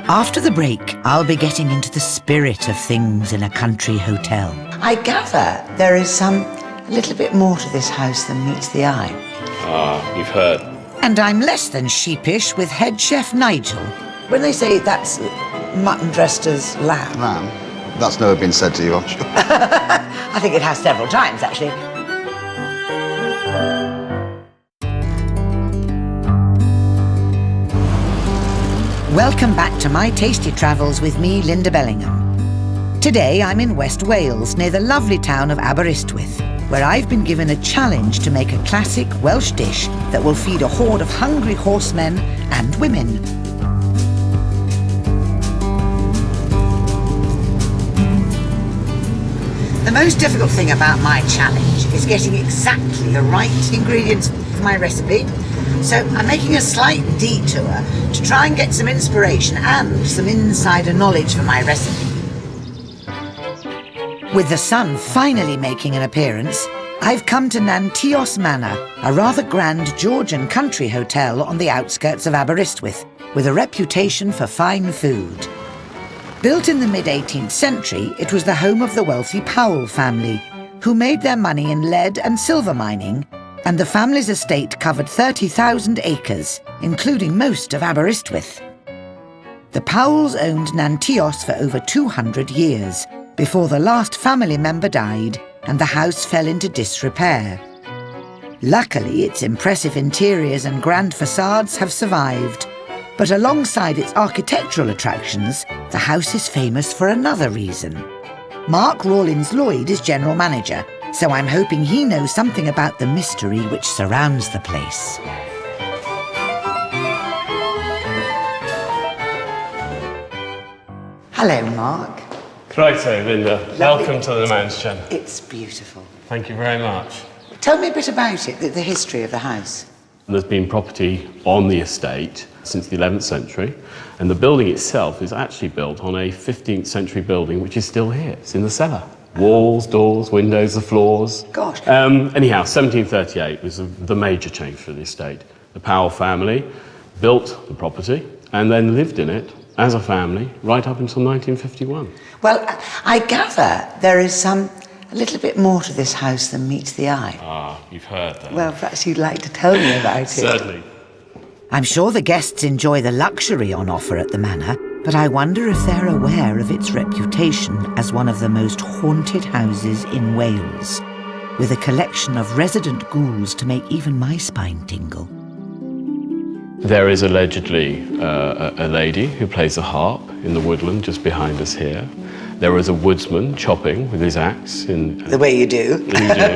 After the break, I'll be getting into the spirit of things in a country hotel. I gather there is a little bit more to this house than meets the eye. Ah, you've heard. And I'm less than sheepish with head chef Nigel. When they say that's mutton dressed as lamb. Lamb? That's never been said to you, I'm sure. I think it has several times, actually. Welcome back to my tasty travels with me, Lynda Bellingham. Today I'm in West Wales, near the lovely town of Aberystwyth, where I've been given a challenge to make a classic Welsh dish that will feed a horde of hungry horsemen and women. The most difficult thing about my challenge is getting exactly the right ingredients for my recipe. So I'm making a slight detour to try and get some inspiration and some insider knowledge for my recipe. With the sun finally making an appearance, I've come to Nanteos Manor, a rather grand Georgian country hotel on the outskirts of Aberystwyth, with a reputation for fine food. Built in the mid-18th century, it was the home of the wealthy Powell family, who made their money in lead and silver mining, and the family's estate covered 30,000 acres, including most of Aberystwyth. The Powells owned Nanteos for over 200 years, before the last family member died and the house fell into disrepair. Luckily, its impressive interiors and grand facades have survived, but alongside its architectural attractions, the house is famous for another reason. Mark Rawlins-Lloyd is general manager, so I'm hoping he knows something about the mystery which surrounds the place. Hello, Mark. Righto, Lynda. Lovely. Welcome to the mansion. It's beautiful. Thank you very much. Tell me a bit about it, the history of the house. There's been property on the estate since the 11th century, and the building itself is actually built on a 15th century building which is still here. It's in the cellar. Walls, doors, windows, the floors. Gosh. Anyhow, 1738 was the major change for the estate. The Powell family built the property and then lived in it as a family right up until 1951. Well, I gather there is a little bit more to this house than meets the eye. Ah, you've heard that. Well, perhaps you'd like to tell me about it. Certainly. I'm sure the guests enjoy the luxury on offer at the manor, but I wonder if they're aware of its reputation as one of the most haunted houses in Wales, with a collection of resident ghouls to make even my spine tingle. There is allegedly a lady who plays a harp in the woodland just behind us here. There was a woodsman chopping with his axe in... The way you do. You do.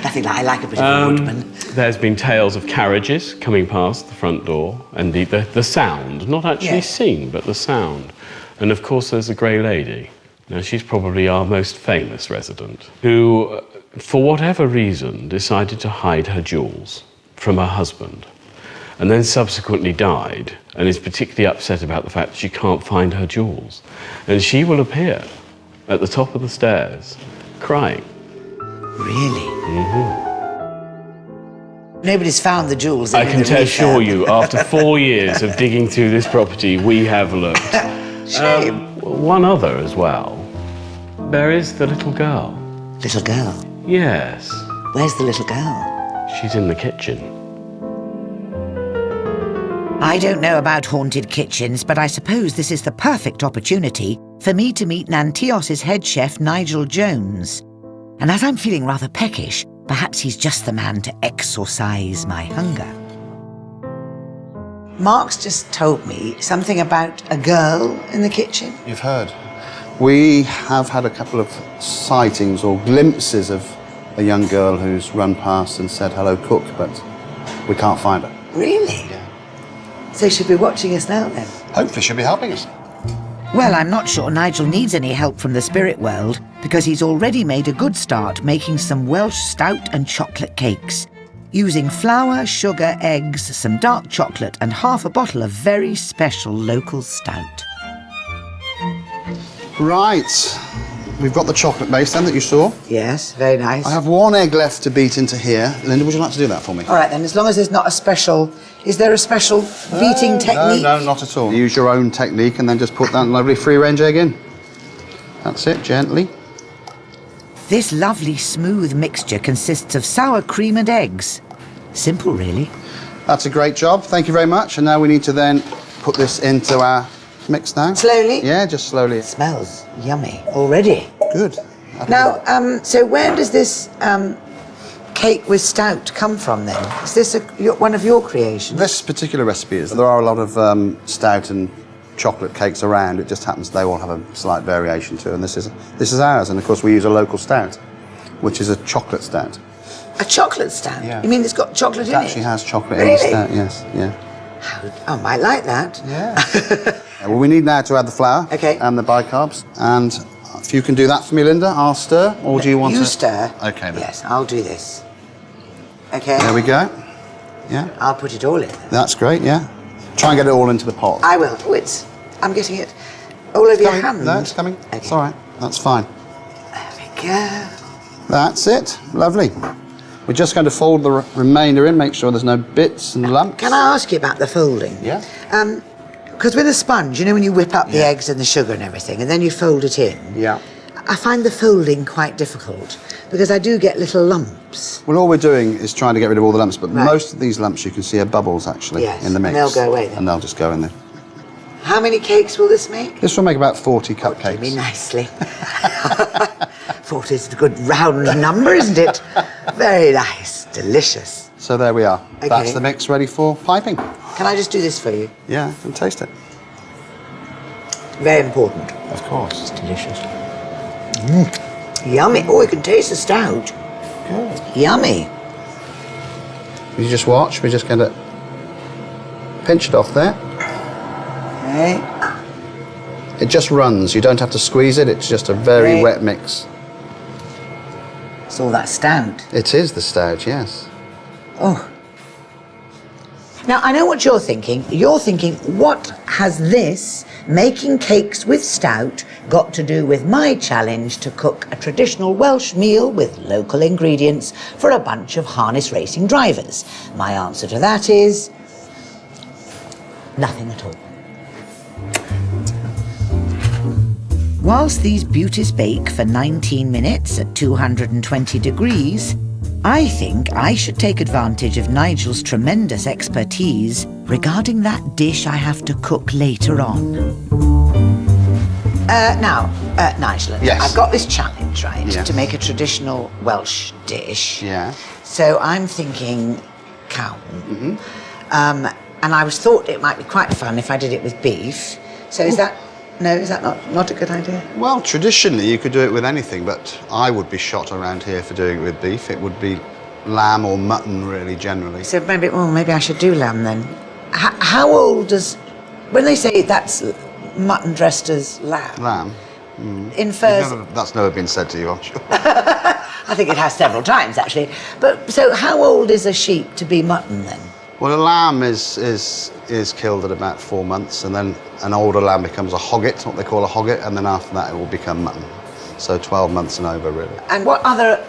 Nothing like I like a bit of a woodman. There's been tales of carriages coming past the front door, and the sound, not actually seen, but the sound. And of course there's a grey lady. Now she's probably our most famous resident, who, for whatever reason, decided to hide her jewels from her husband, and then subsequently died, and is particularly upset about the fact that she can't find her jewels. And she will appear at the top of the stairs, crying. Really? Mm-hmm. Nobody's found the jewels. I can assure you, after 4 years of digging through this property, we have looked. Shame. One other as well. There is the little girl. Little girl? Yes. Where's the little girl? She's in the kitchen. I don't know about haunted kitchens, but I suppose this is the perfect opportunity for me to meet Nanteos' head chef Nigel Jones. And as I'm feeling rather peckish, perhaps he's just the man to exorcise my hunger. Mark's just told me something about a girl in the kitchen. You've heard. We have had a couple of sightings or glimpses of a young girl who's run past and said, "Hello, cook," but we can't find her. Really? Yeah. So she'll be watching us now then? Hopefully she'll be helping us. Well, I'm not sure Nigel needs any help from the spirit world, because he's already made a good start making some Welsh stout and chocolate cakes, using flour, sugar, eggs, some dark chocolate and half a bottle of very special local stout. Right. we've got the chocolate base then that you saw. Yes, very nice. I have 1 egg left to beat into here. Lynda, would you like to do that for me? All right, then, as long as there's not a special... Is there a special beating technique? No, not at all. Use your own technique and then just put that lovely free-range egg in. That's it, gently. This lovely smooth mixture consists of sour cream and eggs. Simple, really. That's a great job. Thank you very much. And now we need to then put this into our mix now. Slowly? Yeah, just slowly. It smells yummy already. Good. Now, so where does this cake with stout come from then? Is this one of your creations? This particular recipe is. There are a lot of stout and chocolate cakes around. It just happens they all have a slight variation to it. And this is ours. And of course we use a local stout, which is a chocolate stout. A chocolate stout? Yeah. You mean it's got chocolate in it? It actually has chocolate Really? in the stout, yes. Yeah. I might like that. Yeah. Well, we need now to add the flour Okay. and the bicarbs. And if you can do that for me, Lynda, I'll stir. Or do you want to? You stir. Okay, then. Yes, I'll do this. Okay. There we go. Yeah. I'll put it all in. That's great, yeah. Try and get it all into the pot. I will. Oh, I'm getting it all over your hand. No, it's coming. Okay. It's all right. That's fine. There we go. That's it. Lovely. We're just going to fold the remainder in, make sure there's no bits and lumps. Can I ask you about the folding? Yeah. Because with a sponge, you know, when you whip up the Yeah. eggs and the sugar and everything, and then you fold it in, Yeah. I find the folding quite difficult because I do get little lumps. Well, all we're doing is trying to get rid of all the lumps, but Right. most of these lumps you can see are bubbles, actually, Yes, in the mix. and they'll go away then. And they'll just go in there. How many cakes will this make? This will make about 40 cupcakes. Do me nicely. 40 is a good round number, isn't it? Very nice. Delicious. So there we are. Okay. That's the mix ready for piping. Can I just do this for you? Yeah, and taste it. Very important. Of course. Delicious. Yummy. Oh, you can taste the stout. Good. Yummy. You just watch. We're just going to pinch it off there. Okay. It just runs. You don't have to squeeze it. It's just a very Right. wet mix. It's all that stout. It is the stout, yes. Oh. Now, I know what you're thinking. You're thinking, what has this, making cakes with stout, got to do with my challenge to cook a traditional Welsh meal with local ingredients for a bunch of harness racing drivers? My answer to that is nothing at all. Whilst these beauties bake for 19 minutes at 220 degrees, I think I should take advantage of Nigel's tremendous expertise regarding that dish I have to cook later on. Nigel, Yes. I've got this challenge, right, Yes. to make a traditional Welsh dish. Yeah. So I'm thinking cow. And I thought it might be quite fun if I did it with beef. So is that not a good idea? Well, traditionally you could do it with anything, but I would be shot around here for doing it with beef. It would be lamb or mutton, really, generally. So maybe I should do lamb then. How old does, when they say that's mutton dressed as lamb, Lamb? infers, That's never been said to you, I'm sure. I think it has several times actually. But so how old is a sheep to be mutton then? Well, a lamb is killed at about 4 months, and then an older lamb becomes a hogget, what they call a hogget, and then after that it will become mutton. So 12 months and over, really. And what other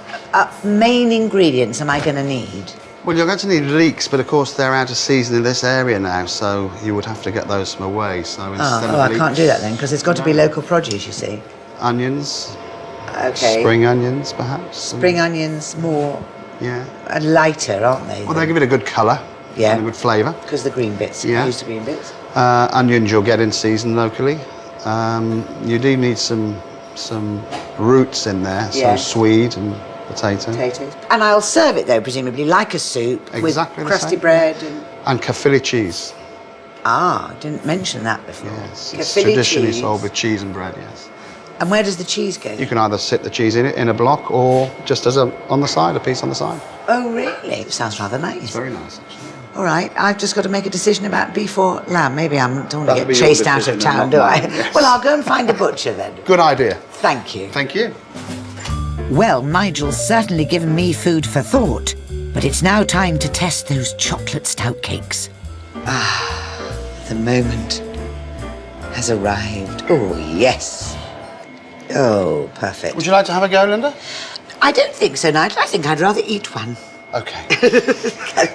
main ingredients am I going to need? Well, you're going to need leeks, but of course they're out of season in this area now, so you would have to get those from away. So instead of I leeks, can't do that then because it's got to be local produce, you see. onions, Okay. spring onions, perhaps. Spring onions more Yeah. lighter, aren't they? Well, they give it a good colour. Yeah. And a good flavour. Because the green bits. Yeah. I use the green bits. Onions you'll get in season locally. You do need some roots in there, Yeah. so swede and potato. Potatoes. And I'll serve it though, presumably like a soup Exactly with the crusty same. bread and. And Caerphilly cheese. I didn't mention that before. Yes, it's Caerphilly traditionally cheese. sold with cheese and bread, yes. And where does the cheese go? You can either sit the cheese in it in a block or just as on the side, a piece on the side. Oh, really? It sounds rather nice. Very nice, actually. All right, I've just got to make a decision about beef or lamb. Maybe I don't want to That'll get be your chased out of decision town, and do not I? mine, yes. Well, I'll go and find a butcher then. Good idea. Thank you. Thank you. Well, Nigel's certainly given me food for thought, but it's now time to test those chocolate stout cakes. The moment has arrived. Oh, yes. Oh, perfect. Would you like to have a go, Lynda? I don't think so, Nigel. I think I'd rather eat one. Okay.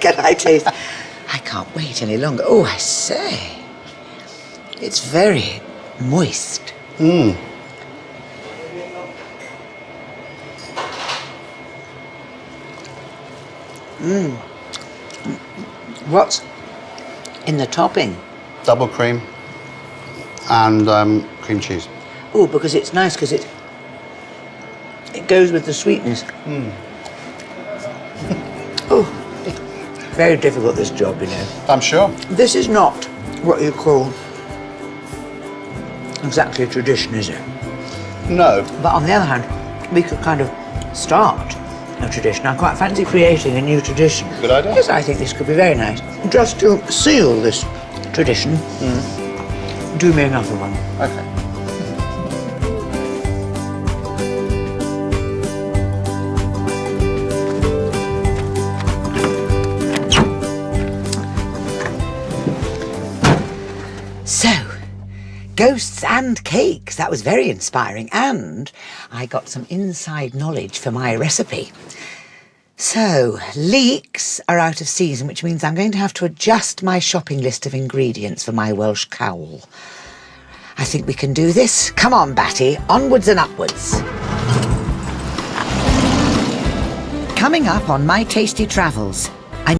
Can I taste? I can't wait any longer. Oh, I say. It's very moist. What's in the topping? Double cream and cream cheese. Oh, because it's nice, because it goes with the sweetness. Oh, very difficult, this job, you know. I'm sure. This is not what you call exactly a tradition, is it? No. But on the other hand, we could kind of start a tradition. I quite fancy creating a new tradition. Good idea. Yes, I think this could be very nice. Just to seal this tradition, do me another one. Okay. So, ghosts and cakes. That was very inspiring. And I got some inside knowledge for my recipe. So, leeks are out of season, which means I'm going to have to adjust my shopping list of ingredients for my Welsh cowl. I think we can do this. Come on, Batty, onwards and upwards. Coming up on My Tasty Travels,